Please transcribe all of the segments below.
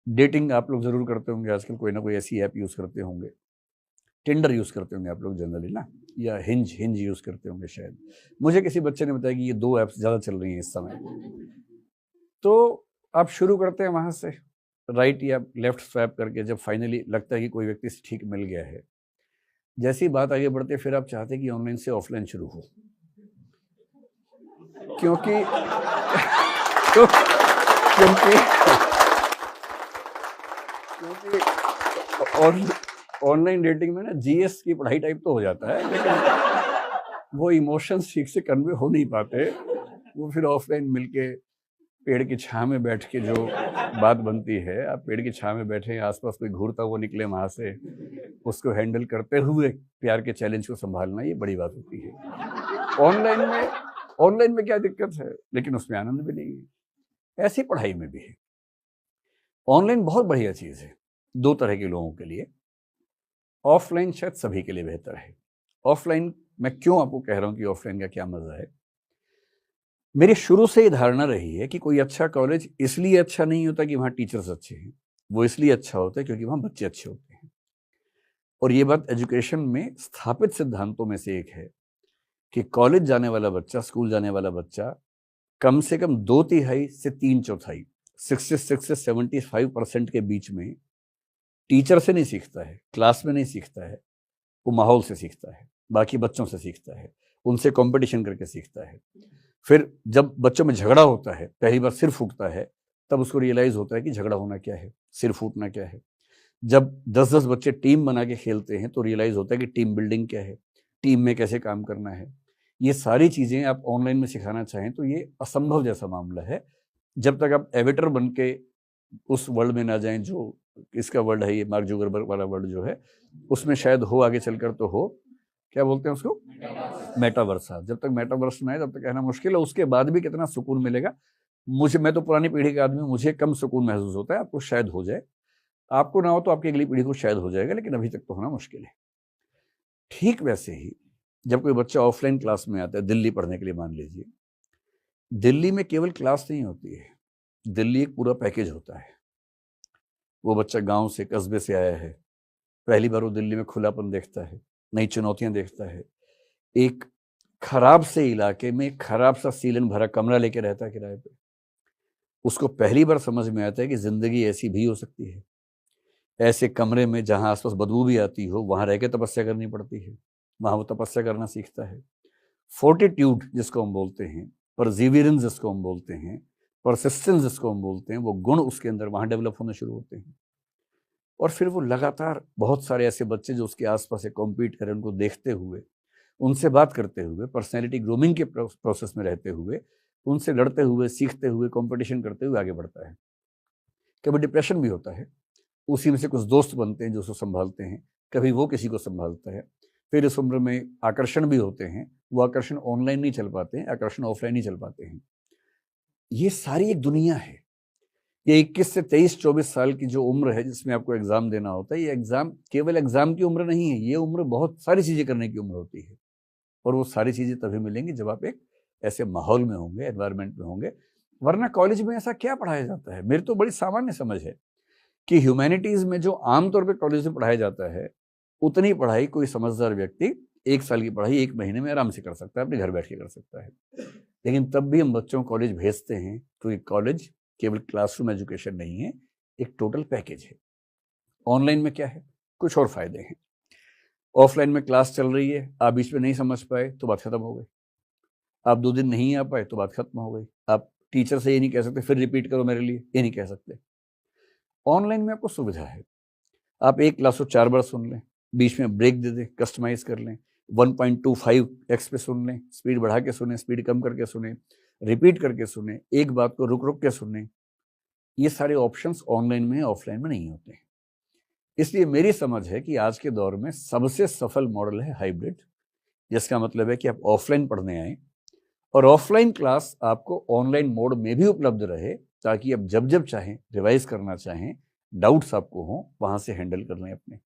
Dating आप लोग ज़रूर करते होंगे आजकल, कोई ना कोई ऐसी ऐप यूज़ करते होंगे। टिंडर यूज़ करते होंगे आप लोग जनरली ना, या हिंज हिंज यूज़ करते होंगे शायद। मुझे किसी बच्चे ने बताया कि ये 2 ऐप्स ज़्यादा चल रही हैं इस समय। तो आप शुरू करते हैं वहाँ से, राइट या लेफ्ट स्वैप करके, जब फाइनली लगता है कि कोई व्यक्ति से ठीक मिल गया है। जैसी बात आगे बढ़ती है, फिर आप चाहते हैं कि ऑनलाइन से ऑफलाइन शुरू हो। क्योंकि क्यों- क्योंकि क्योंकि ऑनलाइन डेटिंग में ना जीएस की पढ़ाई टाइप तो हो जाता है, लेकिन वो इमोशंस ठीक से कन्वे हो नहीं पाते। वो फिर ऑफलाइन मिलके पेड़ की छांव में बैठ के जो बात बनती है, आप पेड़ की छांव में बैठे, आसपास कोई घूरता हुआ निकले वहां से, उसको हैंडल करते हुए प्यार के चैलेंज को संभालना, ये बड़ी बात होती है। ऑनलाइन में क्या दिक्कत है, लेकिन उसमें आनंद भी नहीं है। ऐसी पढ़ाई में भी है। ऑनलाइन बहुत बढ़िया चीज है 2 तरह के लोगों के लिए। ऑफलाइन शायद सभी के लिए बेहतर है। ऑफलाइन मैं क्यों आपको कह रहा हूं कि ऑफलाइन का क्या मजा है। मेरी शुरू से ही धारणा रही है कि कोई अच्छा कॉलेज इसलिए अच्छा नहीं होता कि वहाँ टीचर्स अच्छे हैं, वो इसलिए अच्छा होता है क्योंकि वहाँ बच्चे अच्छे होते हैं। और ये बात एजुकेशन में स्थापित सिद्धांतों में से एक है कि कॉलेज जाने वाला बच्चा, स्कूल जाने वाला बच्चा कम से कम 2/3 से 3/4, 66 से 75% के बीच में टीचर से नहीं सीखता है, क्लास में नहीं सीखता है, वो माहौल से सीखता है, बाकी बच्चों से सीखता है, उनसे कंपटीशन करके सीखता है। फिर जब बच्चों में झगड़ा होता है, पहली बार सिर फूटता है, तब उसको रियलाइज होता है कि झगड़ा होना क्या है, सिर फूटना क्या है। जब 10-10 बच्चे टीम बना के खेलते हैं तो रियलाइज होता है कि टीम बिल्डिंग क्या है, टीम में कैसे काम करना है। ये सारी चीज़ें आप ऑनलाइन में सिखाना चाहें तो ये असंभव जैसा मामला है, जब तक आप एविटर बन के उस वर्ल्ड में ना जाएं जो इसका वर्ल्ड है, ये मार्क जुगरबर्ग वाला वर्ल्ड जो है, उसमें शायद हो आगे चलकर तो हो। क्या बोलते हैं उसको, मेटावर्स। जब तक मेटावर्स में है तब तक कहना मुश्किल है, उसके बाद भी कितना सुकून मिलेगा। मैं तो पुरानी पीढ़ी का आदमी हूं, मुझे कम सुकून महसूस होता है, आपको शायद हो जाए, आपको ना हो तो आपकी अगली पीढ़ी को शायद हो जाएगा, लेकिन अभी तक तो होना मुश्किल है। ठीक वैसे ही जब कोई बच्चा ऑफलाइन क्लास में आता है, दिल्ली पढ़ने के लिए मान लीजिए, दिल्ली में केवल क्लास नहीं होती है, दिल्ली एक पूरा पैकेज होता है। वो बच्चा गांव से, कस्बे से आया है, पहली बार वो दिल्ली में खुलापन देखता है, नई चुनौतियां देखता है, एक खराब से इलाके में खराब सा सीलन भरा कमरा लेके रहता है किराए पे। उसको पहली बार समझ में आता है कि जिंदगी ऐसी भी हो सकती है। ऐसे कमरे में जहां आसपास बदबू भी आती हो, वहां रह के तपस्या करनी पड़ती है, वहां वो तपस्या करना सीखता है। फोर्टिट्यूड जिसको हम बोलते हैं, परसिवियरेंस जिसको हम बोलते हैं, परसिस्टेंस जिसको हम बोलते हैं, वो गुण उसके अंदर वहां डेवलप होने शुरू होते हैं। और फिर वो लगातार बहुत सारे ऐसे बच्चे जो उसके आसपास से कॉम्पीट करें, उनको देखते हुए, उनसे बात करते हुए, पर्सनैलिटी ग्रूमिंग के प्रोसेस में रहते हुए, उनसे लड़ते हुए, सीखते हुए, कंपटीशन करते हुए आगे बढ़ता है। कभी डिप्रेशन भी होता है, उसी में से कुछ दोस्त बनते हैं जो उसको संभालते हैं, कभी वो किसी को संभालता है। फिर इस उम्र में आकर्षण भी होते हैं, वो आकर्षण ऑनलाइन नहीं चल पाते हैं, आकर्षण ऑफलाइन ही चल पाते हैं। ये सारी एक दुनिया है। ये 21 से 23-24 साल की जो उम्र है जिसमें आपको एग्जाम देना होता है, ये एग्जाम केवल एग्जाम की उम्र नहीं है, ये उम्र बहुत सारी चीजें करने की उम्र होती है। और वो सारी चीजें तभी मिलेंगी जब आप एक ऐसे माहौल में होंगे, एनवायरनमेंट में होंगे। वरना कॉलेज में ऐसा क्या पढ़ाया जाता है। मेरी तो बड़ी सामान्य समझ है कि ह्यूमैनिटीज में जो आमतौर पर कॉलेज में पढ़ाया जाता है, उतनी पढ़ाई कोई समझदार व्यक्ति 1 साल की पढ़ाई 1 महीने में आराम से कर सकता है, अपने घर बैठ के कर सकता है। लेकिन तब भी हम बच्चों को कॉलेज भेजते हैं, क्योंकि कॉलेज केवल क्लासरूम एजुकेशन नहीं है, एक टोटल पैकेज है। ऑनलाइन में क्या है, कुछ और फायदे हैं। ऑफलाइन में क्लास चल रही है, आप बीच में नहीं समझ पाए तो बात खत्म हो गई। आप 2 दिन नहीं आ पाए तो बात खत्म हो गई। आप टीचर से ये नहीं कह सकते फिर रिपीट करो मेरे लिए, ये नहीं कह सकते। ऑनलाइन में आपको सुविधा है, आप एक क्लास को 4 बार सुन लें, बीच में ब्रेक दे दें, कस्टमाइज कर लें, 1.25x पे सुन लें, स्पीड बढ़ा के सुने, स्पीड कम करके सुने, रिपीट करके सुने, एक बात को रुक रुक के सुने। ये सारे ऑप्शंस ऑनलाइन में, ऑफलाइन में नहीं होते हैं। इसलिए मेरी समझ है कि आज के दौर में सबसे सफल मॉडल है हाइब्रिड, जिसका मतलब है कि आप ऑफलाइन पढ़ने आए और ऑफलाइन क्लास आपको ऑनलाइन मोड में भी उपलब्ध रहे, ताकि आप जब जब चाहें, रिवाइज करना चाहें, डाउट्स आपको हों, वहां से हैंडल कर लें। अपने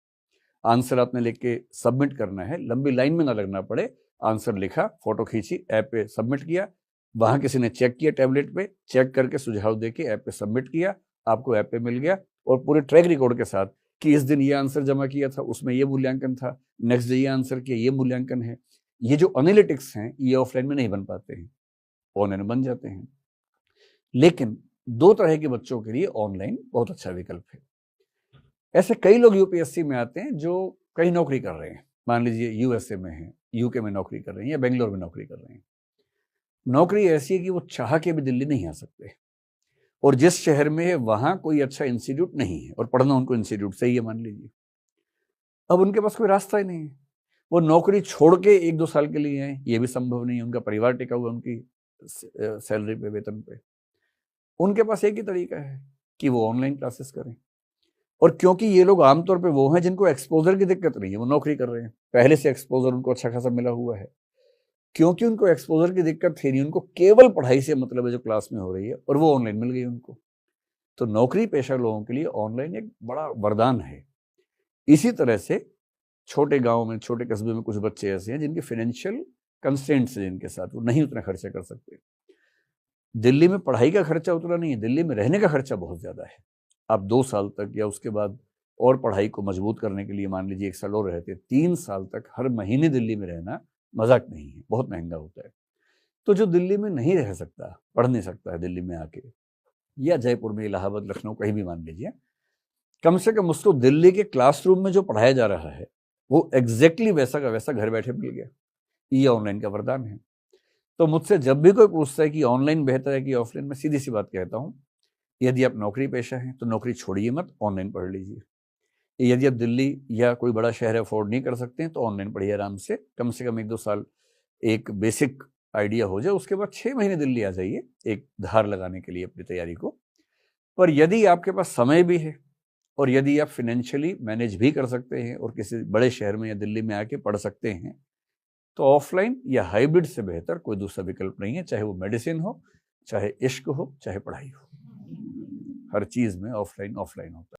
आंसर आपने लिख के सबमिट करना है, लंबी लाइन में ना लगना पड़े। आंसर लिखा, फोटो खींची, ऐप पे सबमिट किया, वहां किसी ने चेक किया, टैबलेट पे चेक करके सुझाव देके ऐप पे सबमिट किया, आपको ऐप पे मिल गया, और पूरे ट्रैक रिकॉर्ड के साथ कि इस दिन ये आंसर जमा किया था, उसमें ये मूल्यांकन था, नेक्स्ट डे ये आंसर किया, ये मूल्यांकन है। ये जो एनालिटिक्स हैं ये ऑफलाइन में नहीं बन पाते हैं, ऑनलाइन बन जाते हैं। लेकिन 2 तरह के बच्चों के लिए ऑनलाइन बहुत अच्छा विकल्प है। ऐसे कई लोग यूपीएससी में आते हैं जो कहीं नौकरी कर रहे हैं, मान लीजिए यूएसए में हैं, यूके में नौकरी कर रहे हैं या बेंगलोर में नौकरी कर रहे हैं। नौकरी ऐसी है कि वो चाह के भी दिल्ली नहीं आ सकते, और जिस शहर में है वहां कोई अच्छा इंस्टीट्यूट नहीं है और पढ़ना उनको इंस्टीट्यूट से ही है मान लीजिए। अब उनके पास कोई रास्ता ही नहीं है, वो नौकरी छोड़ के 1-2 साल के लिए आए, ये भी संभव नहीं है, उनका परिवार टिका हुआ उनकी सैलरी पे, वेतन पे। उनके पास एक ही तरीका है कि वो ऑनलाइन क्लासेस करें। और क्योंकि ये लोग आमतौर पे वो हैं जिनको एक्सपोजर की दिक्कत नहीं है, वो नौकरी कर रहे हैं, पहले से एक्सपोजर उनको अच्छा खासा मिला हुआ है, क्योंकि उनको एक्सपोजर की दिक्कत थी नहीं, उनको केवल पढ़ाई से मतलब है जो क्लास में हो रही है, और वो ऑनलाइन मिल गई उनको। तो नौकरी पेशा लोगों के लिए ऑनलाइन एक बड़ा वरदान है। इसी तरह से छोटे गांव में, छोटे कस्बे में कुछ बच्चे ऐसे हैं जिनके फाइनेंशियल कंस्ट्रेंट्स हैं, जिनके साथ वो नहीं उतना खर्चा कर सकते। दिल्ली में पढ़ाई का खर्चा उतना नहीं है, दिल्ली में रहने का खर्चा बहुत ज़्यादा है। आप 2 साल तक या उसके बाद और पढ़ाई को मजबूत करने के लिए मान लीजिए 1 साल और रहते, 3 साल तक हर महीने दिल्ली में रहना मजाक नहीं है, बहुत महंगा होता है। तो जो दिल्ली में नहीं रह सकता, पढ़ नहीं सकता है दिल्ली में आके, या जयपुर में, इलाहाबाद, लखनऊ, कहीं भी मान लीजिए, कम से कम उसको दिल्ली के क्लासरूम में जो पढ़ाया जा रहा है वो एग्जैक्टली वैसा का वैसा घर बैठे मिल गया। ये ऑनलाइन का वरदान है। तो मुझसे जब भी कोई पूछता है कि ऑनलाइन बेहतर है कि ऑफलाइन, मैं सीधी सी बात कहता हूँ, यदि आप नौकरी पेशा हैं तो नौकरी छोड़िए मत, ऑनलाइन पढ़ लीजिए। यदि आप दिल्ली या कोई बड़ा शहर अफोर्ड नहीं कर सकते हैं तो ऑनलाइन पढ़िए आराम से कम 1-2 साल एक बेसिक आइडिया हो जाए, उसके बाद 6 महीने दिल्ली आ जाइए एक धार लगाने के लिए अपनी तैयारी को। पर यदि आपके पास समय भी है और यदि आप फाइनेंशियली मैनेज भी कर सकते हैं और किसी बड़े शहर में या दिल्ली में आके पढ़ सकते हैं, तो ऑफलाइन या हाइब्रिड से बेहतर कोई दूसरा विकल्प नहीं है, चाहे वो मेडिसिन हो, चाहे इश्क हो, चाहे पढ़ाई हो। हर चीज़ में ऑफलाइन ऑफलाइन होता है।